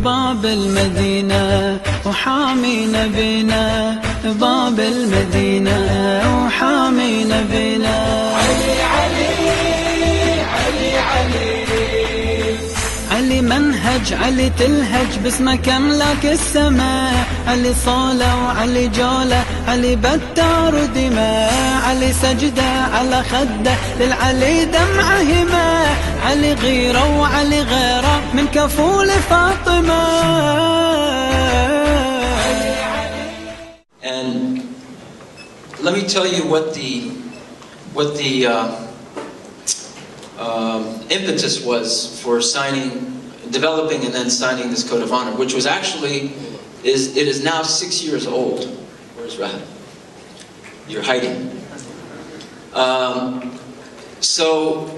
باب المدينة وحامي نبينا، باب المدينة وحامي نبينا. علي علي علي علي علي منهج، علي تلهج باسمك املاك السماء، علي صولة وعلي جولة، علي بتار ودماء، علي سجدة على خده للعلي دمعة همة، علي غيرة وعلي غيرة من كفول فاطمة. And let me tell you what the impetus was for developing and then signing this Code of Honor, which was actually, it is now 6 years old. Where's Rahab? You're hiding. So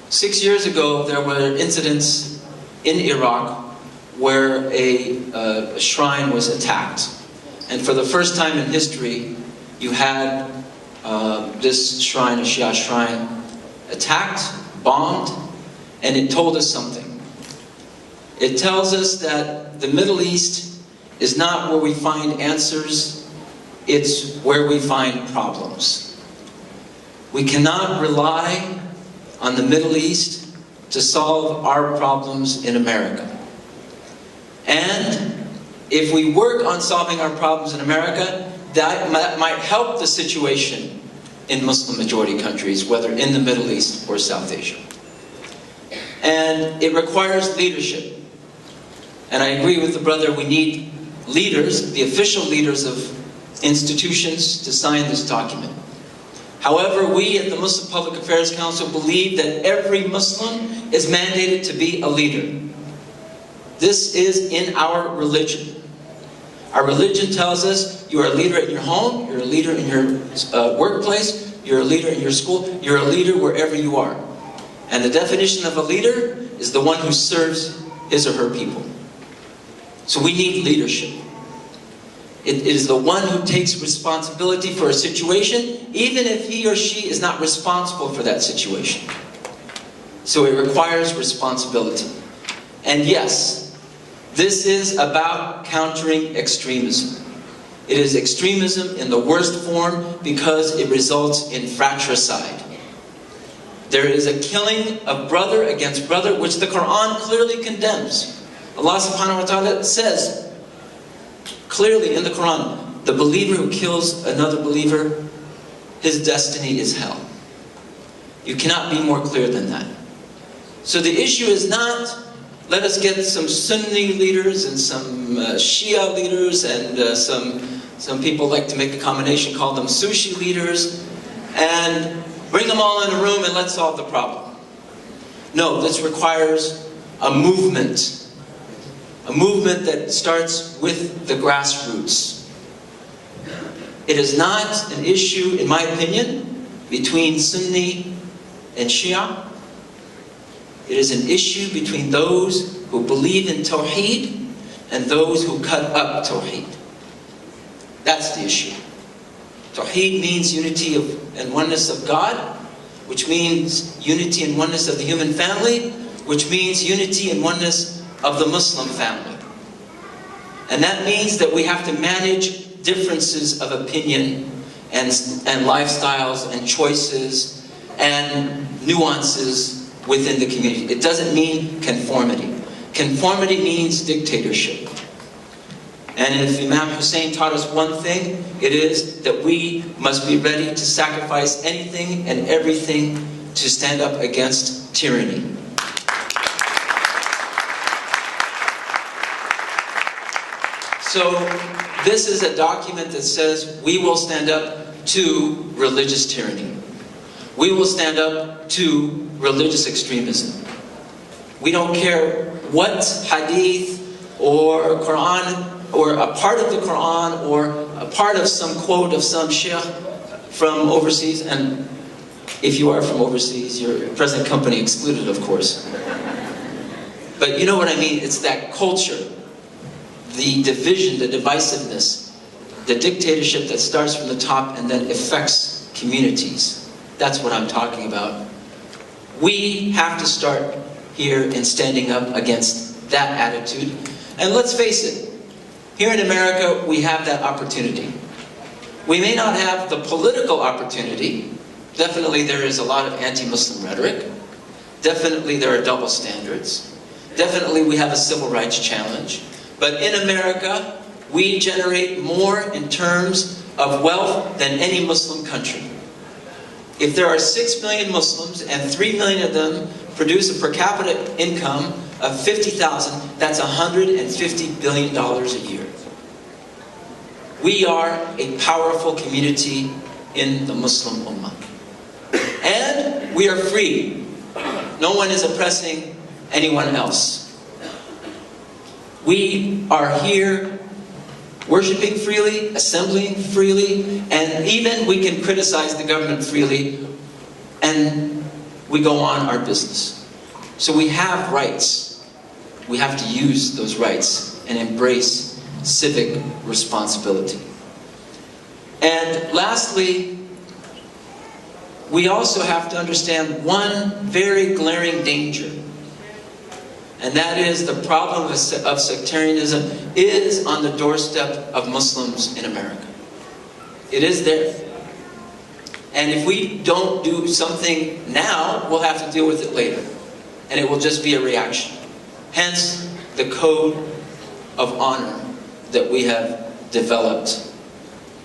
6 years ago, there were incidents in Iraq where a shrine was attacked. And for the first time in history, you had this shrine, a Shia shrine, attacked, bombed, and it told us something. It tells us that the Middle East is not where we find answers, it's where we find problems. We cannot rely on the Middle East to solve our problems in America. And if we work on solving our problems in America, that might help the situation in Muslim majority countries, whether in the Middle East or South Asia. And it requires leadership. And I agree with the brother, we need leaders, the official leaders of institutions, to sign this document. However, we at the Muslim Public Affairs Council believe that every Muslim is mandated to be a leader. This is in our religion. Our religion tells us you are a leader in your home, you're a leader in your workplace, you're a leader in your school, you're a leader wherever you are. And the definition of a leader is the one who serves his or her people. So we need leadership. It is the one who takes responsibility for a situation, even if he or she is not responsible for that situation. So it requires responsibility. And yes, this is about countering extremism. It is extremism in the worst form because it results in fratricide. There is a killing of brother against brother, which the Quran clearly condemns. Allah subhanahu wa ta'ala says clearly in the Quran, the believer who kills another believer, his destiny is hell. You cannot be more clear than that. So the issue is not, let us get some Sunni leaders and some Shia leaders and some people like to make a combination, call them sushi leaders, and bring them all in a room and let's solve the problem. No, this requires a movement that starts with the grassroots. It is not an issue, in my opinion, between Sunni and Shia. It is an issue between those who believe in Tawheed and those who cut up Tawheed. That's the issue. Tawheed means unity and oneness of God, which means unity and oneness of the human family, which means unity and oneness of the Muslim family. And that means that we have to manage differences of opinion and lifestyles and choices and nuances within the community. It doesn't mean conformity. Conformity means dictatorship. And if Imam Hussein taught us one thing, it is that we must be ready to sacrifice anything and everything to stand up against tyranny. So this is a document that says we will stand up to religious tyranny. We will stand up to religious extremism. We don't care what hadith or Quran or a part of the Quran or a part of some quote of some sheikh from overseas. And if you are from overseas, your present company excluded, of course. But you know what I mean? It's that culture, the division, the divisiveness, the dictatorship that starts from the top and then affects communities. That's what I'm talking about. We have to start here in standing up against that attitude. And let's face it, here in America, we have that opportunity. We may not have the political opportunity. Definitely there is a lot of anti-Muslim rhetoric. Definitely there are double standards. Definitely we have a civil rights challenge. But in America, we generate more in terms of wealth than any Muslim country. If there are 6 million Muslims and 3 million of them produce a per capita income of $50,000, that's $150 billion a year. We are a powerful community in the Muslim Ummah. And we are free. No one is oppressing anyone else. We are here worshiping freely, assembling freely, and even we can criticize the government freely, and we go on our business. So we have rights. We have to use those rights and embrace civic responsibility. And lastly, we also have to understand one very glaring danger. And that is the problem of sectarianism is on the doorstep of Muslims in America. It is there. And if we don't do something now, we'll have to deal with it later. And it will just be a reaction. Hence, the code of honor that we have developed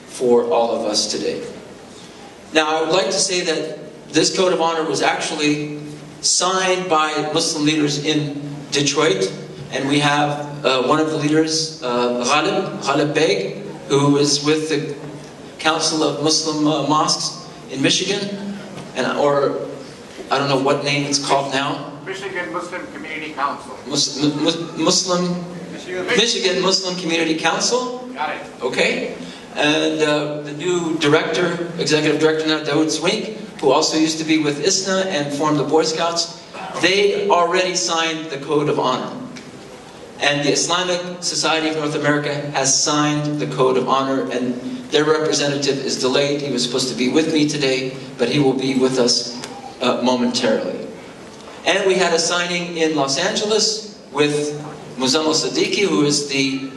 for all of us today. Now, I would like to say that this code of honor was actually signed by Muslim leaders in Detroit, and we have one of the leaders, Ghalib Beg, who is with the Council of Muslim Mosques in Michigan, or I don't know what name it's called now. Michigan Muslim Community Council. Michigan Muslim Community Council. Got it. Okay. And the new director, executive director now, Dawood Swink, who also used to be with ISNA and formed the Boy Scouts, they already signed the Code of Honor. And the Islamic Society of North America has signed the Code of Honor, and their representative is delayed. He was supposed to be with me today, but he will be with us momentarily. And we had a signing in Los Angeles with Muzammil Siddiqui, who is the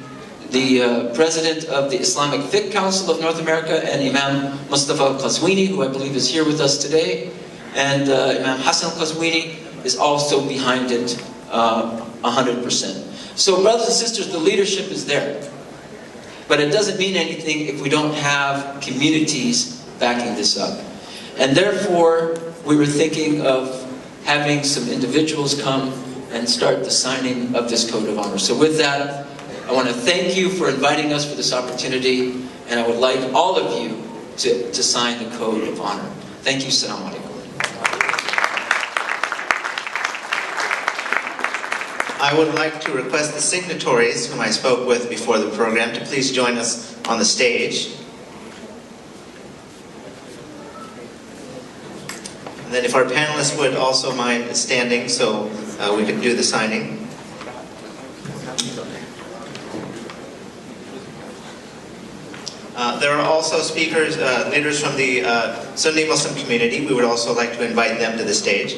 president of the Islamic-Fiqh Council of North America, and Imam Mustafa Al-Qazwini, who I believe is here with us today. And Imam Hassan Al-Qazwini is also behind it 100%. So brothers and sisters, the leadership is there. But it doesn't mean anything if we don't have communities backing this up. And therefore, we were thinking of having some individuals come and start the signing of this Code of Honor. So with that, I want to thank you for inviting us for this opportunity, and I would like all of you to sign the Code of Honor. Thank you. Salam Alaikum. I would like to request the signatories whom I spoke with before the program to please join us on the stage. And then if our panelists would also mind standing so we could do the signing. There are also speakers, leaders from the Sunni Muslim community. We would also like to invite them to the stage.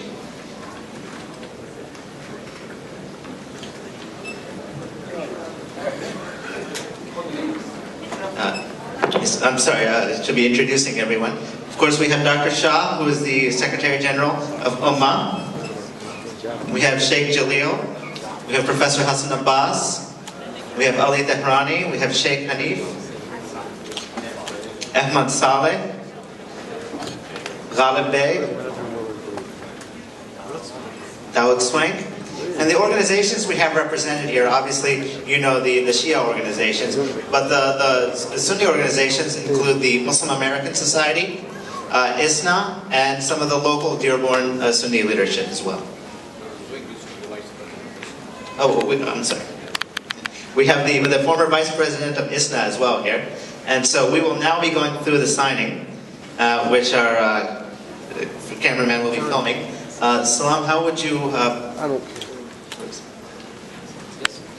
I'm sorry, I should be introducing everyone. Of course, we have Dr. Shah, who is the Secretary General of UMAA. We have Sheikh Jalil. We have Professor Hassan Abbas. We have Ali Tehrani. We have Sheikh Hanif. Ahmad Saleh. Ghalib Beg. Dawood Swank. And the organizations we have represented here, obviously, you know the Shia organizations, but the Sunni organizations include the Muslim American Society, ISNA, and some of the local Dearborn Sunni leadership as well. Oh, I'm sorry. We have the former vice president of ISNA as well here. And so we will now be going through the signing, which our cameraman will be filming. Salam, how would you...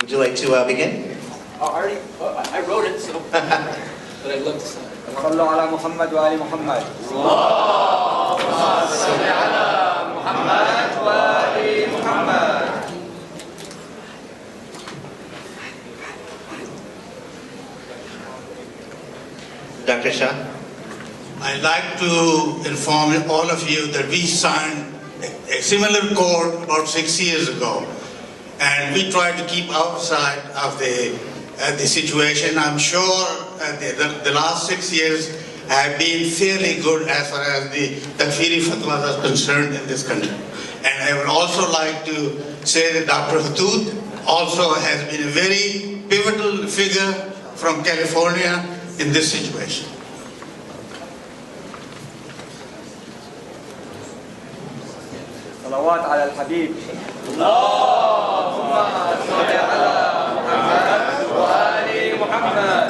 Would you like to begin? I wrote it, so... but I'd love to sign it. صلوا على محمد وآل محمد. اللهم صل على محمد وآل محمد. Dr. Shah. I'd like to inform all of you that we signed a similar code about 6 years ago, and we tried to keep our side of the situation. I'm sure the last 6 years have been fairly good as far as the Takfiri fatwas are concerned in this country. And I would also like to say that Dr. Hudud also has been a very pivotal figure from California in this situation. صلوات على الحبيب. اللهم صل على محمد وآل محمد.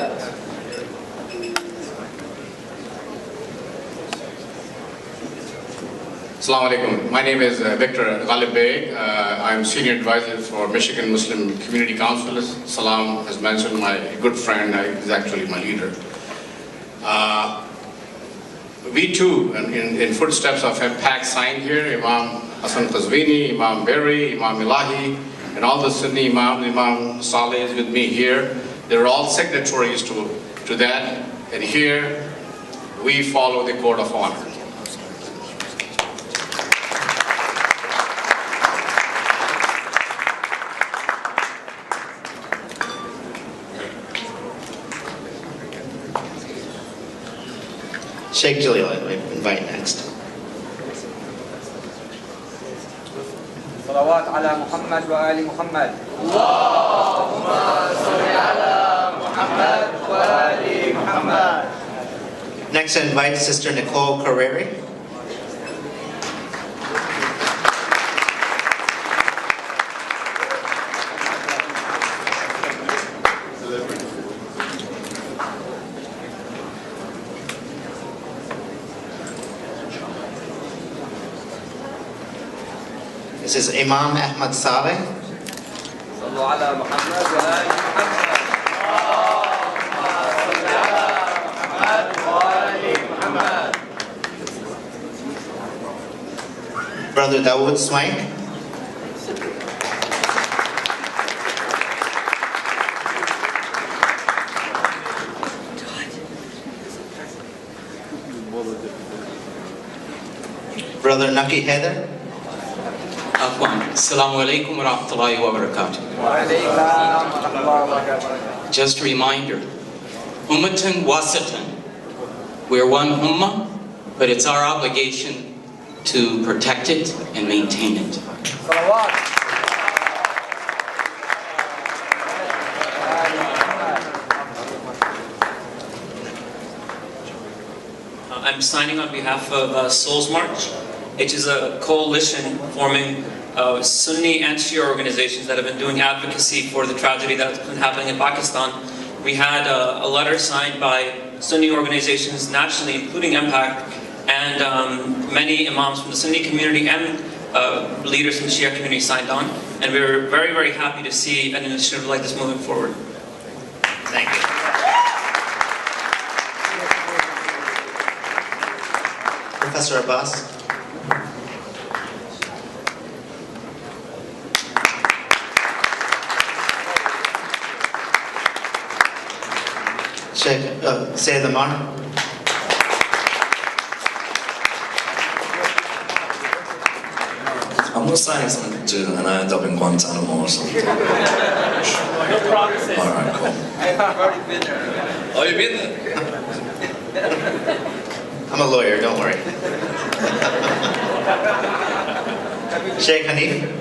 Assalamu alaikum. My name is Victor Ghalib Bey. I'm senior advisor for Michigan Muslim Community Council. Salam has mentioned, my good friend, is actually my leader. We too, in footsteps of MPAC, signed here, Imam Hassan Qazwini, Imam Berry, Imam Ilahi, and all the Sunni Imams, Imam Saleh is with me here. They're all signatories to that, and here we follow the Code of Honor. Sheikh Jalil, I invite next. صلوات على محمد وآل محمد. اللهم صل على محمد وآل محمد. Next, I invite Sister Nicole Carreri. This is Imam Ahmad Saleh. صلوا على محمد وآل محمد. اللهم صل على محمد وآل محمد. Brother Dawood Swank. Brother Naki Heather. Assalamu alaikum wa rahmatullahi wa barakatuh. Just a reminder, Ummatan Wasatan. We're one Ummah, but it's our obligation to protect it and maintain it. I'm signing on behalf of Souls March, which is a coalition forming Sunni and Shia organizations that have been doing advocacy for the tragedy that's been happening in Pakistan. We had a letter signed by Sunni organizations nationally, including MPAC, and many imams from the Sunni community and leaders from the Shia community signed on. And we were very, very happy to see an initiative like this moving forward. Thank you. Professor Abbas. Sheikh Sayyid Amar. I'm not saying something to and I end up in Guantanamo or something. No promises. Alright, cool. I've already been there. Oh, you've been there? I'm a lawyer, don't worry. Sheikh Hanif.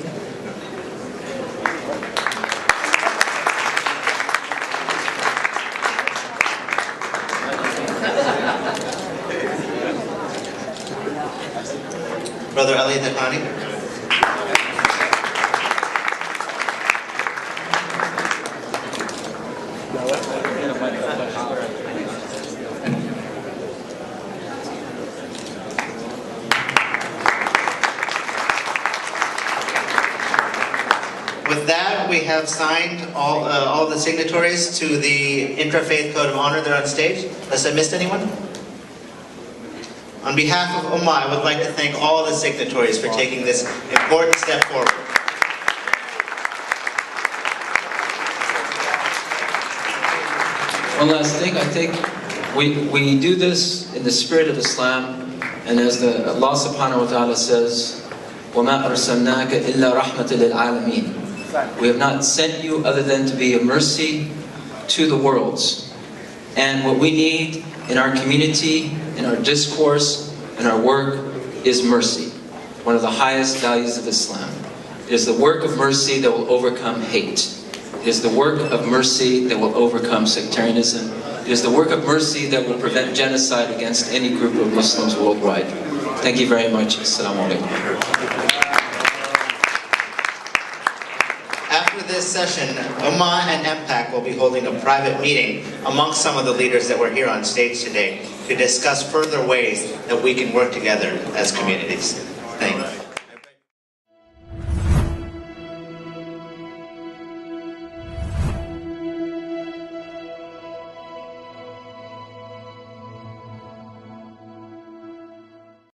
Brother Ali Dahani. With that, we have signed all the signatories to the Intra-Faith Code of Honor. They're on stage. Unless I missed anyone? On behalf of UMAA, I would like to thank all the signatories for taking this important step forward. One last thing, I think We do this in the spirit of Islam, and as Allah subhanahu wa ta'ala says, وَمَا أَرْسَلْنَاكَ إِلَّا رَحْمَةً لِلْعَالَمِينَ. We have not sent you other than to be a mercy to the worlds. And what we need in our community, in our discourse, in our work, is mercy. One of the highest values of Islam. It is the work of mercy that will overcome hate. It is the work of mercy that will overcome sectarianism. It is the work of mercy that will prevent genocide against any group of Muslims worldwide. Thank you very much. Assalamu alaikum. After this session, UMAA and MPAC will be holding a private meeting amongst some of the leaders that were here on stage today to discuss further ways that we can work together as communities. Thank you.